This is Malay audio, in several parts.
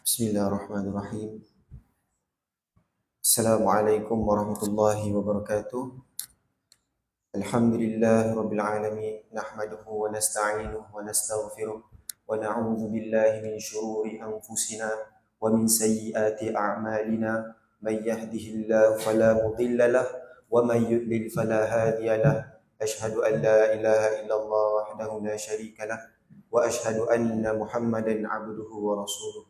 Bismillahirrahmanirrahim. Assalamualaikum warahmatullahi wabarakatuh. Alhamdulillah rabbil alamin. Nahmaduhu wa nasta'inuhu wa nastaghfiruh. Wa na'udzu billahi min syururi anfusina wa min sayyiati a'malina. May yahdihillahu fala mudilla lahu wa may yudlil fala hadiya lahu. Asyhadu an la ilaha illallah wahdahu la syarika lah wa asyhadu anna Muhammadan 'abduhu wa rasuluh.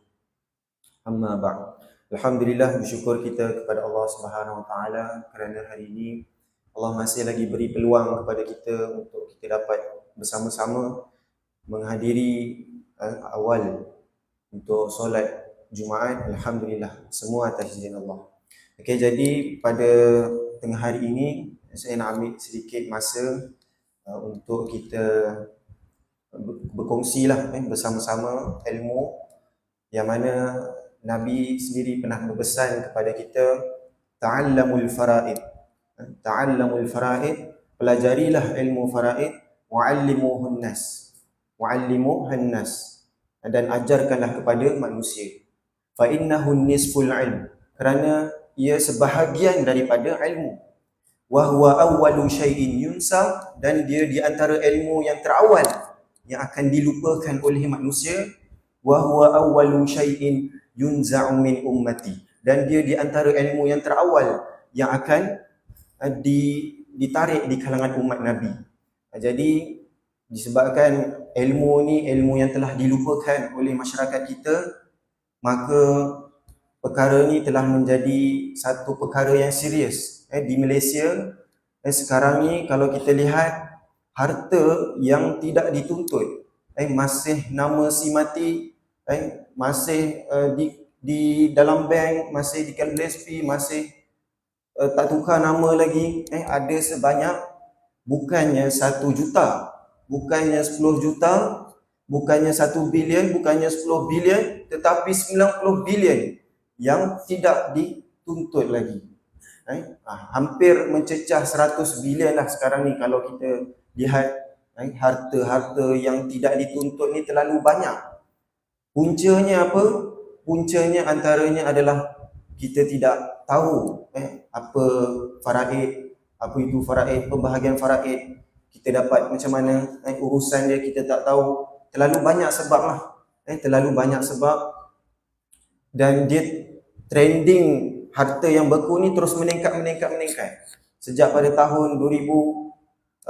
Amma ba'd. Alhamdulillah, bersyukur kita kepada Allah Subhanahu Wa Taala kerana hari ini Allah masih lagi beri peluang kepada kita untuk kita dapat bersama-sama menghadiri awal untuk solat Jumaat. Alhamdulillah, semua atas izin Allah. Okey, jadi pada tengah hari ini saya nak ambil sedikit masa untuk kita berkongsilah bersama-sama ilmu yang mana Nabi sendiri pernah berpesan kepada kita, ta'allamul faraid. Ta'allamul faraid, pelajarilah ilmu faraid, wa'allimuhun nas. Wa'allimuhun nas. Dan ajarkanlah kepada manusia. Fa innahun nisful ilm, kerana ia sebahagian daripada ilmu. Wa huwa awwalu syai'in yunsa, dan dia di antara ilmu yang terawal yang akan dilupakan oleh manusia. Wa huwa awwalu syai'in yunza'u min ummati, dan dia di antara ilmu yang terawal yang akan ditarik di kalangan umat Nabi. Jadi disebabkan ilmu ni ilmu yang telah dilupakan oleh masyarakat kita, maka perkara ni telah menjadi satu perkara yang serius di Malaysia. Sekarang ni kalau kita lihat harta yang tidak dituntut masih nama si mati, masih di dalam bank, masih di KLSP, masih tak tukar nama lagi. Ada sebanyak, bukannya 1 juta, bukannya 10 juta, bukannya 1 bilion, bukannya 10 bilion, tetapi 90 bilion yang tidak dituntut lagi. Hampir mencecah 100 bilion lah sekarang ni kalau kita lihat. Harta-harta yang tidak dituntut ni terlalu banyak. Puncanya apa? Puncanya antaranya adalah kita tidak tahu apa faraid, apa itu faraid, pembahagian faraid. Kita dapat macam mana urusan dia kita tak tahu. Terlalu banyak sebab lah. Terlalu banyak sebab. Dan dia trending harta yang beku ni terus meningkat. Sejak pada tahun 2006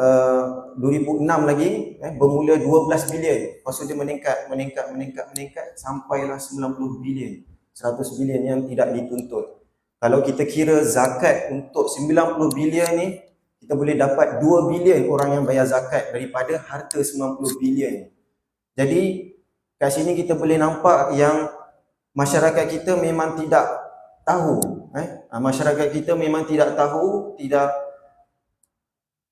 lagi bermula 12 bilion, lepas tu dia meningkat sampailah 90 bilion, 100 bilion yang tidak dituntut. Kalau kita kira zakat untuk 90 bilion ni, kita boleh dapat 2 bilion orang yang bayar zakat daripada harta 90 bilion. Jadi kat sini kita boleh nampak yang masyarakat kita memang tidak tahu. Masyarakat kita memang tidak tahu,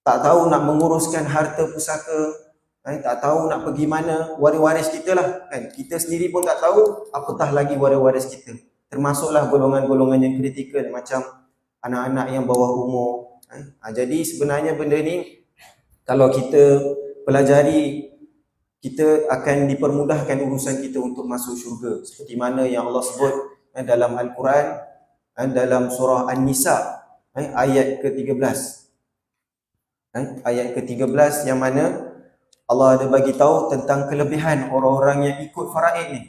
tak tahu nak menguruskan harta pusaka, tak tahu nak pergi mana, waris-waris kita lah. Kita sendiri pun tak tahu, apatah lagi waris-waris kita. Termasuklah golongan-golongan yang kritikal macam anak-anak yang bawah umur. Jadi sebenarnya benda ni kalau kita pelajari, kita akan dipermudahkan urusan kita untuk masuk syurga. Seperti mana yang Allah sebut dalam Al-Quran, dalam surah An-Nisa ayat ke-13. Ayat ke-13 yang mana Allah ada bagi tahu tentang kelebihan orang-orang yang ikut faraid ni.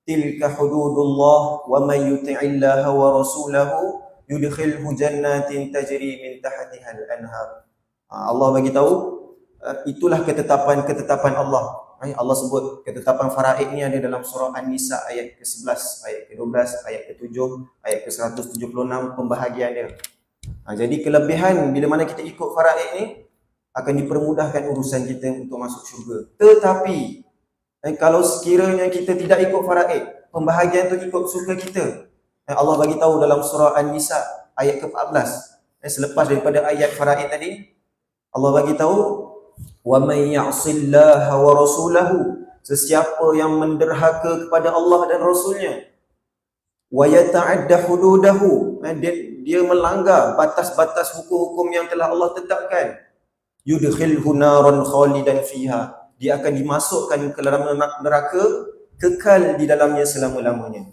Tilka hududullah wa may yuti'illaha wa rasulahu yudkhilhu jannatin tajri min tahtiha al-anhar. Allah bagi tahu itulah ketetapan Allah. Allah sebut ketetapan faraid ni ada dalam surah An-Nisa ayat ke-11, ayat ke-12, ayat ke-7, ayat ke-176 pembahagian dia. Jadi kelebihan bila mana kita ikut faraid ni akan dipermudahkan urusan kita untuk masuk syurga. Tetapi kalau sekiranya kita tidak ikut faraid, pembahagian tu ikut suka kita, Allah bagi tahu dalam surah An-Nisa ayat ke-14, selepas daripada ayat faraid tadi, Allah bagi tahu, wa may ya'sillaha wa rasulahu, sesiapa yang menderhaka kepada Allah dan Rasulnya, wa yata'adda hududahu, dia melanggar batas-batas hukum-hukum yang telah Allah tetapkan, yudkhilhu naran khalidan fiha, dia akan dimasukkan ke dalam neraka, kekal di dalamnya selama-lamanya.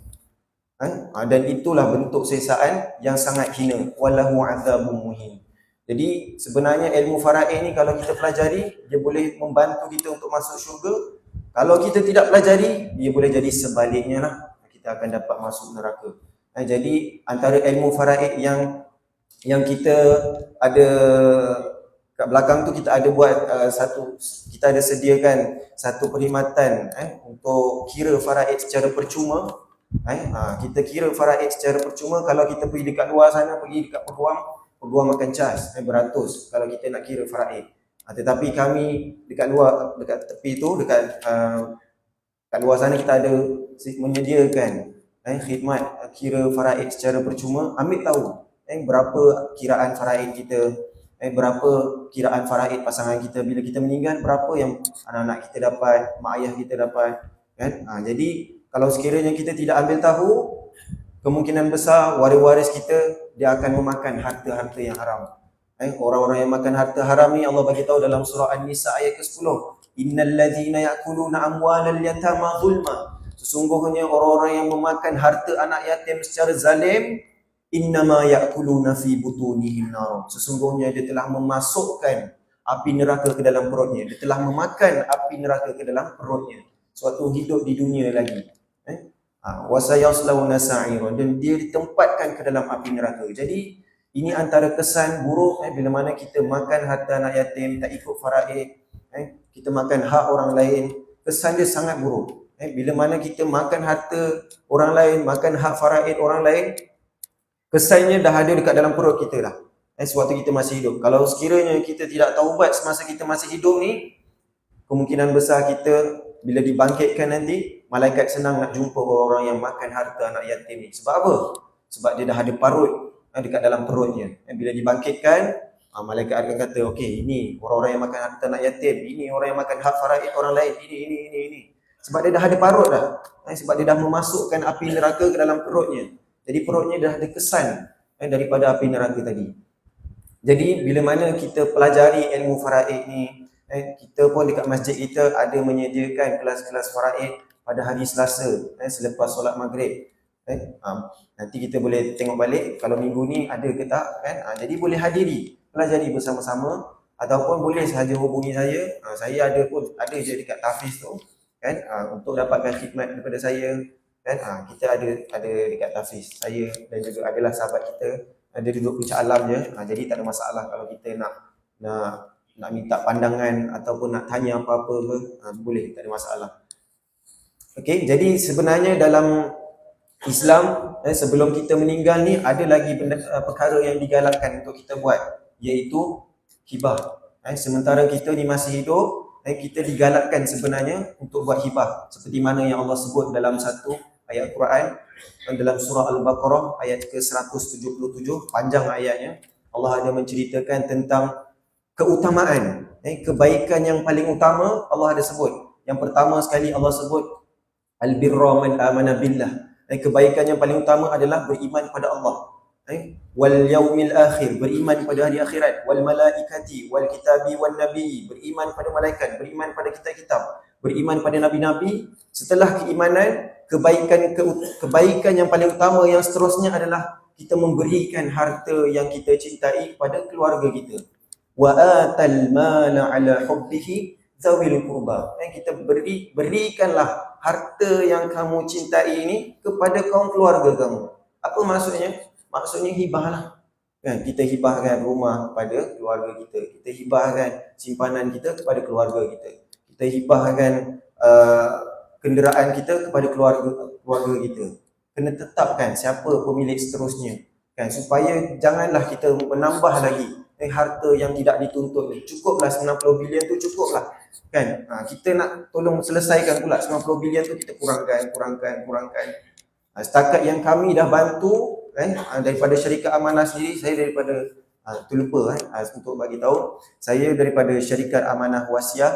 Dan itulah bentuk sesaan yang sangat hina. Wallahu azabun muhin. Jadi sebenarnya ilmu faraid ni kalau kita pelajari, dia boleh membantu kita untuk masuk syurga. Kalau kita tidak pelajari, dia boleh jadi sebaliknya lah, kita akan dapat masuk neraka. Jadi antara ilmu faraid yang kita ada kat belakang tu, kita ada buat kita ada sediakan satu perkhidmatan untuk kira faraid secara percuma. Kita kira faraid secara percuma. Kalau kita pergi dekat luar sana, pergi dekat peguam akan charge beratus kalau kita nak kira faraid. Tetapi kami dekat luar, dekat tepi tu, kat luar sana kita ada menyediakan khidmat kira faraid secara percuma. Ambil tahu berapa kiraan faraid kita, berapa kiraan faraid pasangan kita bila kita meninggal, berapa yang anak-anak kita dapat, mak ayah kita dapat, kan? Jadi kalau sekiranya kita tidak ambil tahu, kemungkinan besar waris-waris kita dia akan memakan harta-harta yang haram. Orang-orang yang makan harta haram ni Allah bagi tahu dalam surah An-Nisa ayat ke-10. Innal ladzina ya'kuluna amwalal yatama zulma. Sesungguhnya orang-orang yang memakan harta anak yatim secara zalim, innama ya'kuluna fi butunihim nar. Sesungguhnya dia telah memasukkan api neraka ke dalam perutnya. Dia telah memakan api neraka ke dalam perutnya. Suatu hidup di dunia lagi. Wa sayaslawna sa'ira, dan dia ditempatkan ke dalam api neraka. Jadi ini antara kesan buruk bila mana kita makan harta anak yatim, tak ikut faraid, kita makan hak orang lain. Kesan dia sangat buruk. Bila mana kita makan harta orang lain, makan hak faraid orang lain, kesannya dah ada dekat dalam perut kita lah. Sewaktu kita masih hidup. Kalau sekiranya kita tidak taubat semasa kita masih hidup ni, kemungkinan besar kita bila dibangkitkan nanti, malaikat senang nak jumpa orang-orang yang makan harta anak yatim ni. Sebab apa? Sebab dia dah ada parut dekat dalam perutnya. Bila dibangkitkan, malaikat akan kata, okey, ini orang-orang yang makan harta anak yatim, ini orang yang makan hak faraid orang lain, ini. Sebab dia dah ada parut dah. Sebab dia dah memasukkan api neraka ke dalam perutnya. Jadi perutnya dah ada kesan daripada api neraka tadi. Jadi bila mana kita pelajari ilmu faraid ni, kita pun dekat masjid kita ada menyediakan kelas-kelas faraid pada hari Selasa selepas solat maghrib. Nanti kita boleh tengok balik kalau minggu ni ada ke tak, kan? Jadi boleh hadiri, pelajari bersama-sama, ataupun boleh sahaja hubungi saya. Saya ada je dekat Tafiz tu, kan? Untuk dapatkan khidmat daripada saya, kan? Kita ada dekat Tafiz. Saya dan juga adalah sahabat kita, dia duduk puncak alam je. Jadi tak ada masalah kalau kita nak minta pandangan ataupun nak tanya apa-apa ke, boleh, tak ada masalah. Okey, jadi sebenarnya dalam Islam, sebelum kita meninggal ni ada lagi perkara yang digalakkan untuk kita buat, iaitu hibah. Sementara kita ni masih hidup, kita digalakkan sebenarnya untuk buat hibah, seperti mana yang Allah sebut dalam satu ayat Quran, dalam surah Al-Baqarah ayat ke-177, panjang ayatnya. Allah ada menceritakan tentang keutamaan, kebaikan yang paling utama Allah ada sebut. Yang pertama sekali Allah sebut al-birra man amana billah. Kebaikan yang paling utama adalah beriman pada Allah. Wal yaumil akhir, beriman pada hari akhirat. Wal malaikati wal kitabi wan nabi, beriman pada malaikat, beriman pada kitab-kitab, beriman pada nabi-nabi. Setelah keimanan, kebaikan yang paling utama yang seterusnya adalah kita memberikan harta yang kita cintai kepada keluarga kita. Wa atal mala ala hubbihi zawil qurba. Kita berikanlah harta yang kamu cintai ini kepada kaum keluarga kamu. Apa maksudnya? Maksudnya hibahlah. Kan, kita hibahkan rumah kepada keluarga kita. Kita hibahkan simpanan kita kepada keluarga kita. Kita hibahkan kenderaan kita kepada keluarga kita. Kena tetapkan siapa pemilik seterusnya. Kan, supaya janganlah kita menambah lagi harta yang tidak dituntut ni. Cukuplah 90 bilion tu, cukuplah. Kan? Kita nak tolong selesaikan pula 90 bilion tu, kita kurangkan. Setakat yang kami dah bantu, daripada syarikat amanah sendiri, saya daripada terlupa untuk bagi tahu, saya daripada syarikat amanah Wasiah,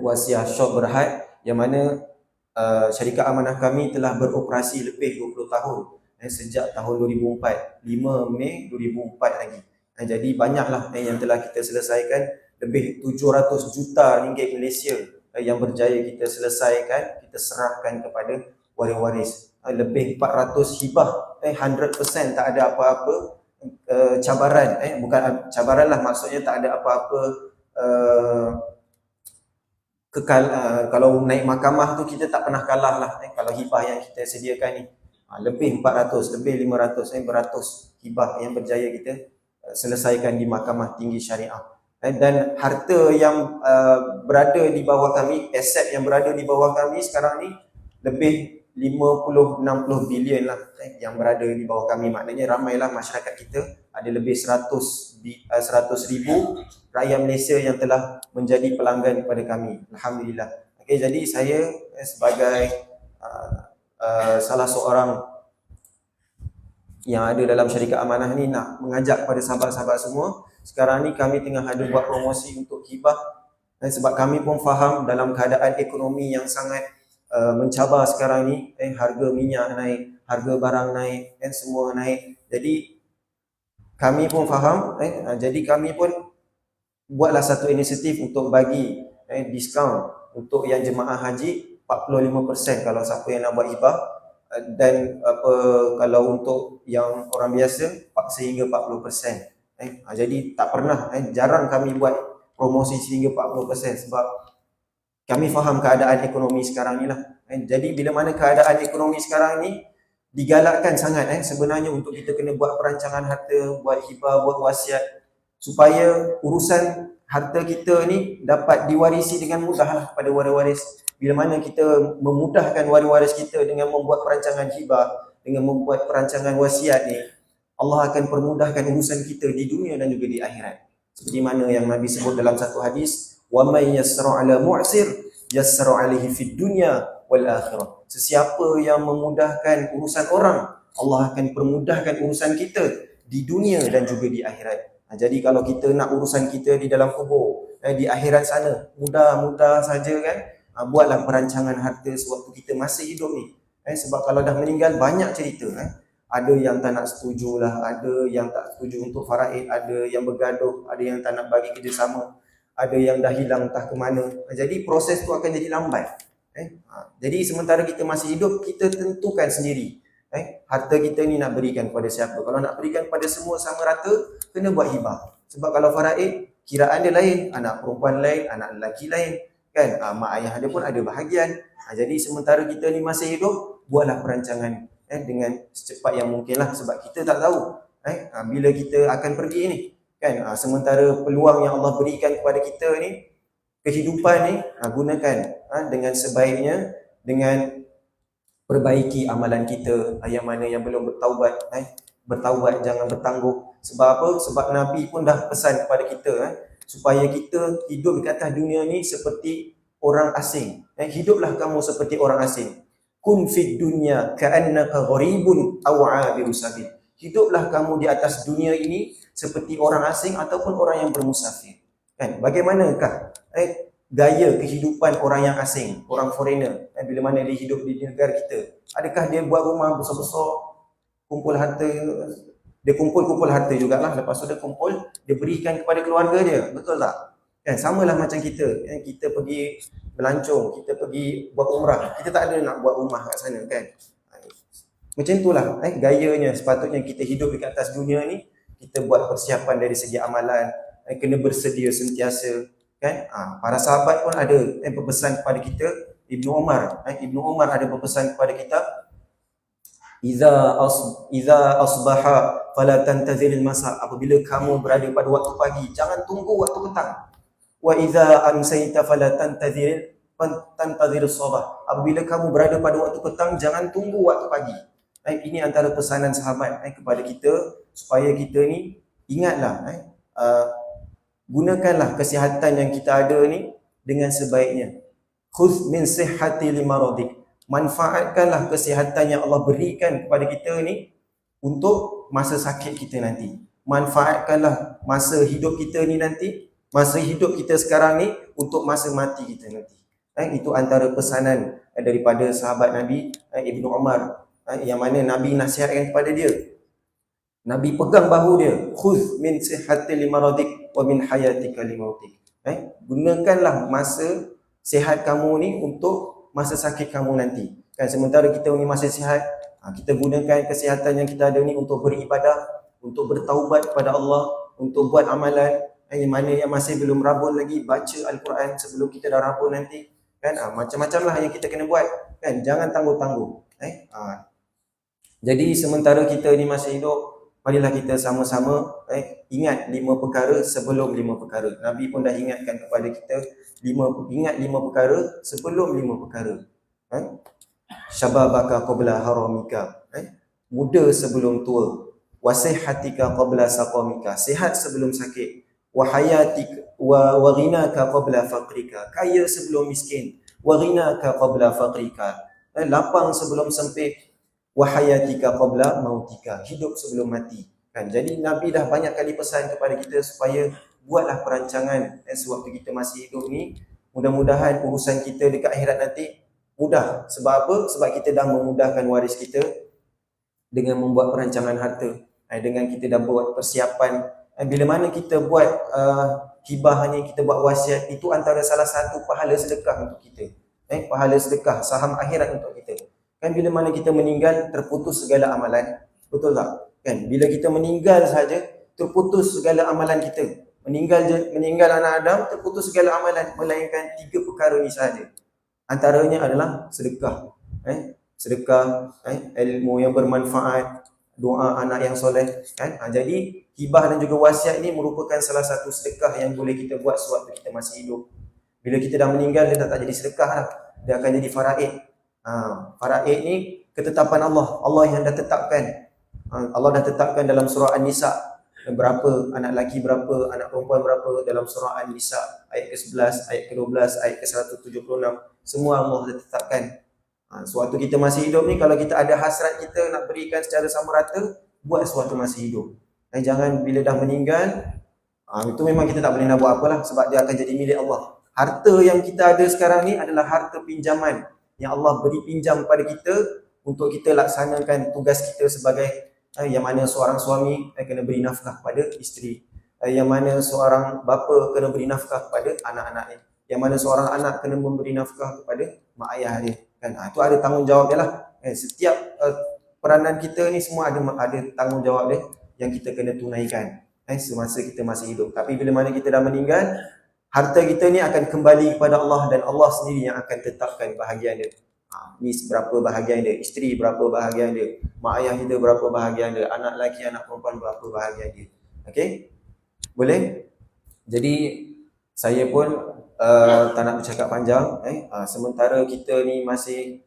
Wasiah Shop Berhad, yang mana syarikat amanah kami telah beroperasi lebih 20 tahun, sejak tahun 2004, 5 Mei 2004 lagi. Jadi banyaklah yang telah kita selesaikan, lebih 700 juta ringgit Malaysia yang berjaya kita selesaikan, kita serahkan kepada waris-waris. Lebih 400 hibah, 100% tak ada apa-apa cabaran, bukan cabaran lah, maksudnya tak ada apa-apa kalau naik mahkamah tu kita tak pernah kalah lah, kalau hibah yang kita sediakan ni. Lebih 400, lebih 500, beratus hibah yang berjaya kita selesaikan di Mahkamah Tinggi Syariah. Dan harta yang berada di bawah kami, aset yang berada di bawah kami sekarang ni lebih 50-60 bilion lah yang berada di bawah kami. Maknanya ramailah masyarakat kita, ada lebih 100 ribu rakyat Malaysia yang telah menjadi pelanggan kepada kami. Alhamdulillah. Okay, jadi saya sebagai salah seorang yang ada dalam syarikat amanah ni nak mengajak kepada sahabat-sahabat semua, sekarang ni kami tengah ada buat promosi untuk hibah, sebab kami pun faham dalam keadaan ekonomi yang sangat mencabar sekarang ni, harga minyak naik, harga barang naik, semua naik. Jadi kami pun faham, jadi kami pun buatlah satu inisiatif untuk bagi diskaun untuk yang jemaah haji 45% kalau siapa yang nak buat hibah, dan kalau untuk yang orang biasa sehingga 40%. Jadi tak pernah, jarang kami buat promosi sehingga 40% sebab kami faham keadaan ekonomi sekarang ni lah. Jadi bila mana keadaan ekonomi sekarang ni digalakkan sangat sebenarnya untuk kita kena buat perancangan harta, buat hibah, buat wasiat, supaya urusan harta kita ni dapat diwarisi dengan mudah lah pada waris-waris. Bila mana kita memudahkan waris-waris kita dengan membuat perancangan hibah, dengan membuat perancangan wasiat ni, Allah akan permudahkan urusan kita di dunia dan juga di akhirat. Seperti mana yang Nabi sebut dalam satu hadis, wa may yassara 'ala mu'sir yassara 'alaihi fid dunya wal akhirah. Sesiapa yang memudahkan urusan orang, Allah akan permudahkan urusan kita di dunia dan juga di akhirat. Jadi kalau kita nak urusan kita di dalam kubur, di akhirat sana, mudah-mudah saja kan, buatlah perancangan harta sewaktu kita masih hidup ni. Sebab kalau dah meninggal banyak cerita. Ada yang tak nak setuju lah, ada yang tak setuju untuk faraid, ada yang bergaduh, ada yang tak nak bagi kerjasama, ada yang dah hilang entah ke mana. Jadi proses tu akan jadi lambat. Jadi sementara kita masih hidup, kita tentukan sendiri harta kita ni nak berikan kepada siapa. Kalau nak berikan kepada semua sama rata, kena buat hibah. Sebab kalau faraid, kiraan dia lain, anak perempuan lain, anak lelaki lain, kan? Mak ayah dia pun ada bahagian. Jadi sementara kita ni masih hidup, buatlah perancangan dengan secepat yang mungkin lah, sebab kita tak tahu bila kita akan pergi ni, kan? Sementara peluang yang Allah berikan kepada kita ni, kehidupan ni, gunakan dengan sebaiknya, dengan perbaiki amalan kita. Yang mana yang belum bertaubat, bertaubat, jangan bertangguh. Sebab apa? Sebab Nabi pun dah pesan kepada kita supaya kita hidup di atas dunia ni seperti orang asing. Hiduplah kamu seperti orang asing. Kun fid dunya ka'annaka gharibun aw 'abiru sabil. Hiduplah kamu di atas dunia ini seperti orang asing ataupun orang yang bermusafir. Kan? Bagaimanakah gaya kehidupan orang yang asing, orang foreigner, bila mana dia hidup di negara kita? Adakah dia buat rumah besar-besar, kumpul harta, dia kumpul harta jugalah, lepas tu dia kumpul, dia berikan kepada keluarga dia, betul tak? Kan, samalah macam kita, kita pergi melancong, kita pergi buat umrah, kita tak ada nak buat rumah kat sana, kan? Macam itulah gayanya. Sepatutnya kita hidup di atas dunia ni, kita buat persiapan dari segi amalan, kena bersedia sentiasa, kan? Para sahabat pun ada berpesan kepada kita. Ibnu Umar ada berpesan kepada kita, Iza asbaha fala tantaziril masa. Apabila kamu berada pada waktu pagi, jangan tunggu waktu petang. Wa iza amsayta fala tantaziril sabah. Apabila kamu berada pada waktu petang, jangan tunggu waktu pagi. Ini antara pesanan sahabat kepada kita, supaya kita ni ingatlah, gunakanlah kesihatan yang kita ada ni dengan sebaiknya. Khudh min sihhati limaradik. Manfaatkanlah kesihatan yang Allah berikan kepada kita ni untuk masa sakit kita nanti. Manfaatkanlah masa hidup kita ni nanti, masa hidup kita sekarang ni untuk masa mati kita nanti. Itu antara pesanan daripada sahabat Nabi Ibnu Umar, yang mana Nabi nasihatkan kepada dia. Nabi pegang bahu dia, khudh min sihhati limaradik wa min hayatika limautik. Gunakanlah masa sihat kamu ni untuk masa sakit kamu nanti. Kan sementara kita ni masih sihat, kita gunakan kesihatan yang kita ada ni untuk beribadah, untuk bertaubat kepada Allah, untuk buat amalan. Yang mana yang masih belum rabun lagi, baca Al-Quran sebelum kita dah rabun nanti. Kan macam-macam lah yang kita kena buat. Kan jangan tangguh-tangguh. Jadi sementara kita ni masih hidup, marilah kita sama-sama ingat 5 perkara sebelum 5 perkara. Nabi pun dah ingatkan kepada kita, ingat 5 perkara sebelum 5 perkara. Syababaka qabla haramika, muda sebelum tua. Wasihatika qabla saqamika, sihat sebelum sakit. Wahayatika wa ghinaka qabla faqrika, kaya sebelum miskin. Wa ghinaka qabla faqrika, lapang sebelum sempit. Wahayatika qabla mautika, hidup sebelum mati. Kan jadi Nabi dah banyak kali pesan kepada kita supaya buatlah perancangan sewaktu kita masih hidup ni. Mudah-mudahan urusan kita dekat akhirat nanti mudah. Sebab apa? Sebab kita dah memudahkan waris kita dengan membuat perancangan harta, dengan kita dah buat persiapan. Bila mana kita buat hibah ni, kita buat wasiat, itu antara salah satu pahala sedekah untuk kita. Pahala sedekah, saham akhirat untuk kita. Kan bila mana kita meninggal, terputus segala amalan. Betul tak? Kan bila kita meninggal saja, terputus segala amalan kita. Meninggal anak Adam, terputus segala amalan, melainkan 3 perkara ni saja. Antaranya adalah sedekah. Sedekah, ilmu yang bermanfaat, doa anak yang soleh. Kan? Jadi hibah dan juga wasiat ni merupakan salah satu sedekah yang boleh kita buat sewaktu kita masih hidup. Bila kita dah meninggal, dia tak jadi sedekah dah. Dia akan jadi faraid. Faraid ni ketetapan Allah. Allah yang dah tetapkan. Allah dah tetapkan dalam surah An-Nisa berapa anak lelaki, berapa anak perempuan, berapa dalam surah An-Nisa ayat ke-11, ayat ke-12, ayat ke-176. Semua Allah dah tetapkan. Sewaktu kita masih hidup ni, kalau kita ada hasrat kita nak berikan secara sama rata, buat sewaktu masih hidup. Jangan bila dah meninggal, itu memang kita tak boleh nak buat apalah, sebab dia akan jadi milik Allah. Harta yang kita ada sekarang ni adalah harta pinjaman yang Allah beri pinjam kepada kita untuk kita laksanakan tugas kita sebagai yang mana seorang suami kena beri nafkah kepada isteri, yang mana seorang bapa kena beri nafkah kepada anak-anaknya, yang mana seorang anak kena memberi nafkah kepada mak ayah dia. Kan itu ada tanggungjawab dia lah. Setiap peranan kita ni semua ada tanggungjawab dia yang kita kena tunaikan semasa kita masih hidup. Tapi bila mana kita dah meninggal, harta kita ni akan kembali kepada Allah, dan Allah sendiri yang akan tetapkan bahagian dia. Ni berapa bahagian dia, isteri berapa bahagian dia, mak ayah kita berapa bahagian dia, anak lelaki, anak perempuan berapa bahagian dia. Okey? Boleh? Jadi saya pun tak nak bercakap panjang. Sementara kita ni masih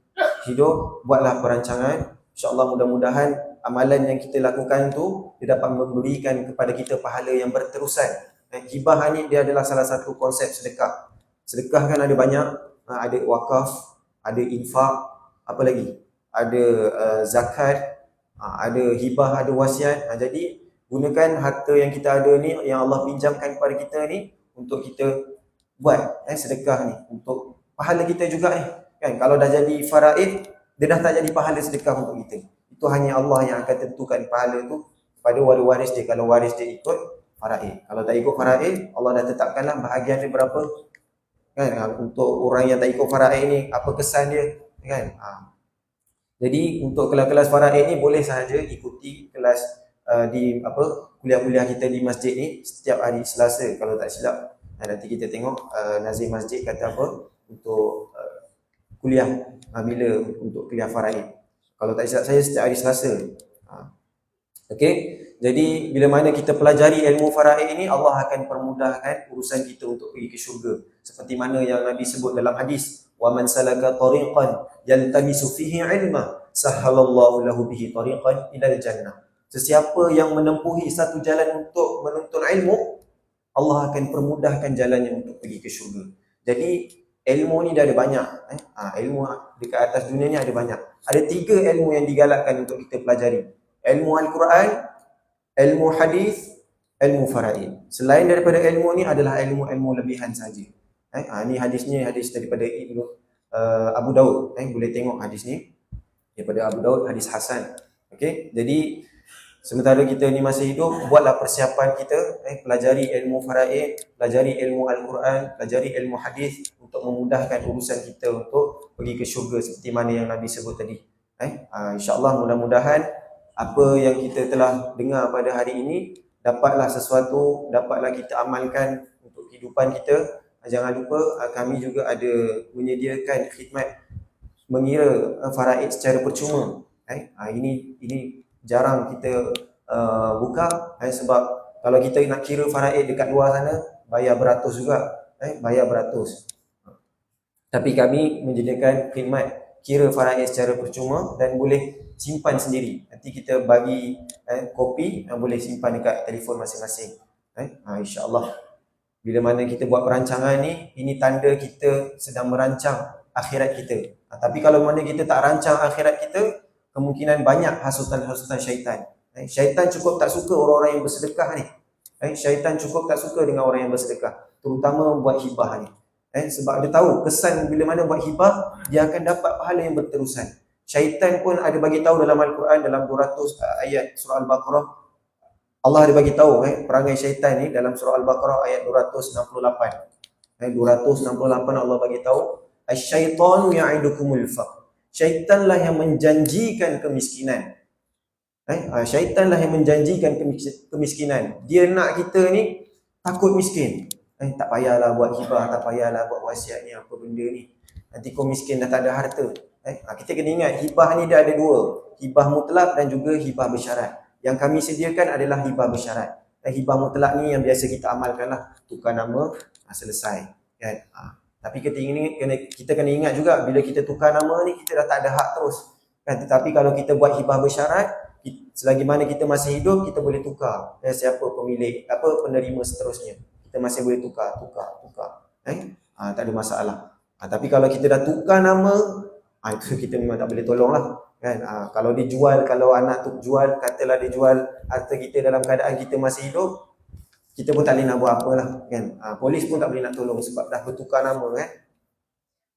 hidup, buatlah perancangan. InsyaAllah mudah-mudahan amalan yang kita lakukan tu dia dapat memberikan kepada kita pahala yang berterusan. Hibah ni dia adalah salah satu konsep sedekah. Sedekah kan ada banyak, ada wakaf, ada infak, apa lagi? Ada zakat, ada hibah, ada wasiat. Jadi gunakan harta yang kita ada ni, yang Allah pinjamkan kepada kita ni, untuk kita buat sedekah ni, untuk pahala kita juga ni. Kan kalau dah jadi faraid, dia dah tak jadi pahala sedekah untuk kita. Itu hanya Allah yang akan tentukan pahala tu pada waris dia. Kalau waris dia ikut faraid. Kalau tak ikut faraid, Allah dah tetapkanlah bahagian dia berapa. Kan untuk orang yang tak ikut faraid ni, apa kesan dia, kan? Jadi untuk kelas-kelas faraid ni boleh sahaja ikuti kelas di kuliah-kuliah kita di masjid ni setiap hari Selasa kalau tak silap. Nanti kita tengok nazim masjid kata apa untuk kuliah bila untuk kuliah faraid. Kalau tak silap saya setiap hari Selasa. Okey. Jadi bila mana kita pelajari ilmu faraid ini, Allah akan permudahkan urusan kita untuk pergi ke syurga. Seperti mana yang Nabi sebut dalam hadis, wa man salaka tariqan yaltamisu fihi ilma sahhalallahu lahu bihi tariqan ilal jannah. Sesiapa yang menempuhi satu jalan untuk menuntut ilmu, Allah akan permudahkan jalannya untuk pergi ke syurga. Jadi ilmu ni dah ada banyak. Ilmu dekat atas dunia ni ada banyak. Ada 3 ilmu yang digalakkan untuk kita pelajari. Ilmu Al-Quran, ilmu hadis, ilmu faraid. Selain daripada ilmu ni adalah ilmu-ilmu lebihan saja. Ni hadisnya hadis daripada Ibnu Abu Daud. Boleh tengok hadis ni daripada Abu Daud, hadis hasan. Okey, jadi sementara kita ni masih hidup, buatlah persiapan kita, pelajari ilmu faraid, pelajari ilmu Al-Quran, pelajari ilmu hadis untuk memudahkan urusan kita untuk pergi ke syurga seperti mana yang Nabi sebut tadi. InsyaAllah mudah-mudahan apa yang kita telah dengar pada hari ini dapatlah sesuatu, dapatlah kita amalkan untuk kehidupan kita. Jangan lupa kami juga ada menyediakan khidmat mengira faraid secara percuma. Ini jarang kita buka, sebab kalau kita nak kira faraid dekat luar sana bayar beratus juga, bayar beratus. Tapi kami menyediakan khidmat kira faraid secara percuma dan boleh simpan sendiri. Nanti kita bagi kopi yang boleh simpan dekat telefon masing-masing. InsyaAllah bila mana kita buat perancangan ni, ini tanda kita sedang merancang akhirat kita. Tapi kalau mana kita tak rancang akhirat kita, kemungkinan banyak hasutan-hasutan syaitan. Syaitan cukup tak suka orang-orang yang bersedekah ni. Syaitan cukup tak suka dengan orang yang bersedekah, terutama buat hibah ni. Sebab dia tahu kesan bila mana buat hibah, dia akan dapat pahala yang berterusan. Syaitan pun ada bagi tahu dalam Al-Quran, dalam 200 ayat surah Al-Baqarah, Allah ada bagi tahu perangai syaitan ni dalam surah Al-Baqarah ayat 268. 268 Allah bagi tahu, asy-syaitanu ya'idukumul faqr. Syaitanlah yang menjanjikan kemiskinan. Syaitanlah yang menjanjikan kemiskinan. Dia nak kita ni takut miskin. Tak payahlah buat hibah, tak payahlah buat wasiat ni, apa benda ni. Nanti kau miskin dah tak ada harta. Kita kena ingat hibah ni dia ada dua. Hibah mutlak dan juga hibah bersyarat. Yang kami sediakan adalah hibah bersyarat. Hibah mutlak ni yang biasa kita amalkan lah. Tukar nama, selesai. Kan? Tapi kita kena ingat juga, bila kita tukar nama ni, kita dah tak ada hak terus. Kan? Tetapi kalau kita buat hibah bersyarat, selagi mana kita masih hidup, kita boleh tukar. Siapa pemilik, penerima seterusnya. Kita masih boleh tukar. Tak ada masalah. Tapi kalau kita dah tukar nama, itu kita memang tak boleh tolong lah. Kan? Kalau dia jual, kalau anak tu jual, katalah dia jual harta kita dalam keadaan kita masih hidup, kita pun tak boleh nak buat apalah. Kan? Polis pun tak boleh nak tolong sebab dah bertukar nama. Kan?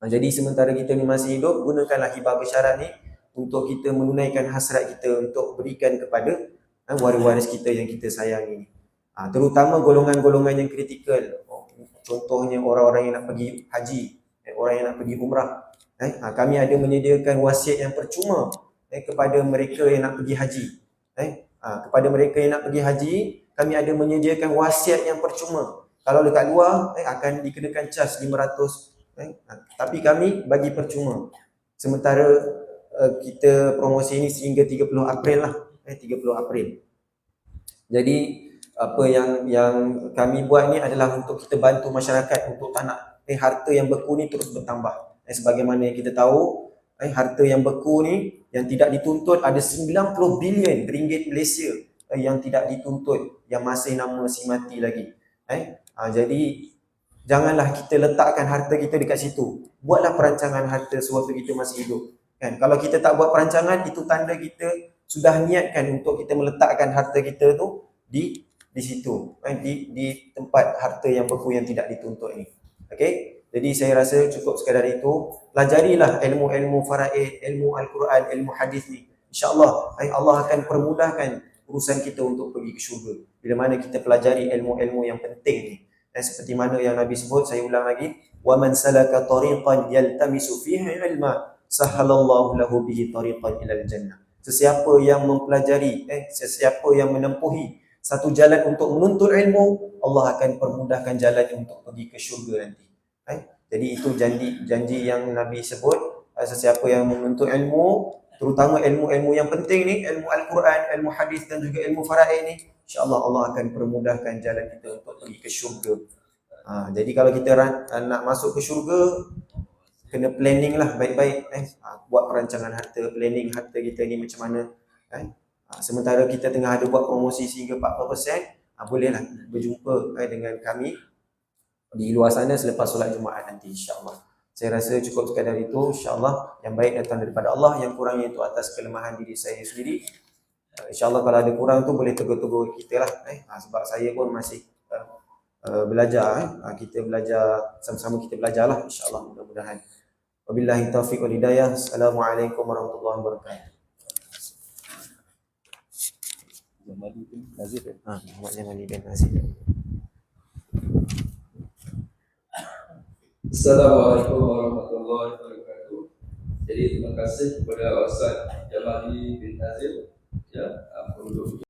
Jadi sementara kita ni masih hidup, gunakanlah hibah bersyarat ni untuk kita menunaikan hasrat kita untuk berikan kepada waris-waris kita yang kita sayangi. Terutama golongan-golongan yang kritikal. Contohnya orang-orang yang nak pergi haji, orang yang nak pergi umrah. Kami ada menyediakan wasiat yang percuma kepada mereka yang nak pergi haji. Kepada mereka yang nak pergi haji, kami ada menyediakan wasiat yang percuma. Kalau dekat luar akan dikenakan cas 500. Tapi kami bagi percuma. Sementara kita promosi ini sehingga 30 April lah. 30 April. Jadi apa yang kami buat ni adalah untuk kita bantu masyarakat untuk tak nak harta yang beku ni terus bertambah. Sebagaimana yang kita tahu, harta yang beku ni yang tidak dituntut ada 90 bilion ringgit Malaysia yang tidak dituntut, yang masih nama si mati lagi. Jadi janganlah kita letakkan harta kita dekat situ. Buatlah perancangan harta sewaktu kita masih hidup. Kan? Kalau kita tak buat perancangan, itu tanda kita sudah niatkan untuk kita meletakkan harta kita tu di situ, di tempat harta yang beku yang tidak dituntut ni. Okey? Jadi saya rasa cukup sekadar itu. Pelajarilah ilmu-ilmu faraid, ilmu Al-Quran, ilmu hadis ni. InsyaAllah Allah akan permudahkan urusan kita untuk pergi ke syurga. Bila mana kita pelajari ilmu-ilmu yang penting ni. Seperti mana yang Nabi sebut, saya ulang lagi. وَمَنْ سَلَكَ طَرِيقًا يَلْتَمِسُ فِيهِ عِلْمًا سَهَّلَ اللَّهُ لَهُ بِهِ طَرِيقًا إِلَى الْجَنَّةِ. Sesiapa yang mempelajari, sesiapa yang menempuhi satu jalan untuk menuntut ilmu, Allah akan permudahkan jalan untuk pergi ke syurga nanti. Jadi itu janji yang Nabi sebut, sesiapa yang menuntut ilmu, terutama ilmu-ilmu yang penting ni, ilmu Al-Quran, ilmu hadis dan juga ilmu faraid ni, insya-Allah Allah akan permudahkan jalan kita untuk pergi ke syurga. Jadi kalau kita nak masuk ke syurga, kena planning lah baik-baik. Buat perancangan harta, planning harta kita ni macam mana. Sementara kita tengah ada buat promosi sehingga 40%, bolehlah berjumpa dengan kami di luar sana selepas solat Jumaat nanti, insya-Allah. Saya rasa cukup sekadar itu, insya-Allah. Yang baik datang daripada Allah, yang kurangnya itu atas kelemahan diri saya sendiri. InsyaAllah kalau ada kurang tu boleh tegur-tegur kita lah. Sebab saya pun masih belajar. Kita belajar, sama-sama kita belajar lah, insyaAllah, mudah-mudahan. Wabillahi taufiq wal hidayah. Assalamualaikum warahmatullahi wabarakatuh. Muhammad Jamali bin Nazir. Assalamualaikum warahmatullahi wabarakatuh. Jadi terima kasih kepada Ustaz Jamali bin Nazir, ya, penduduk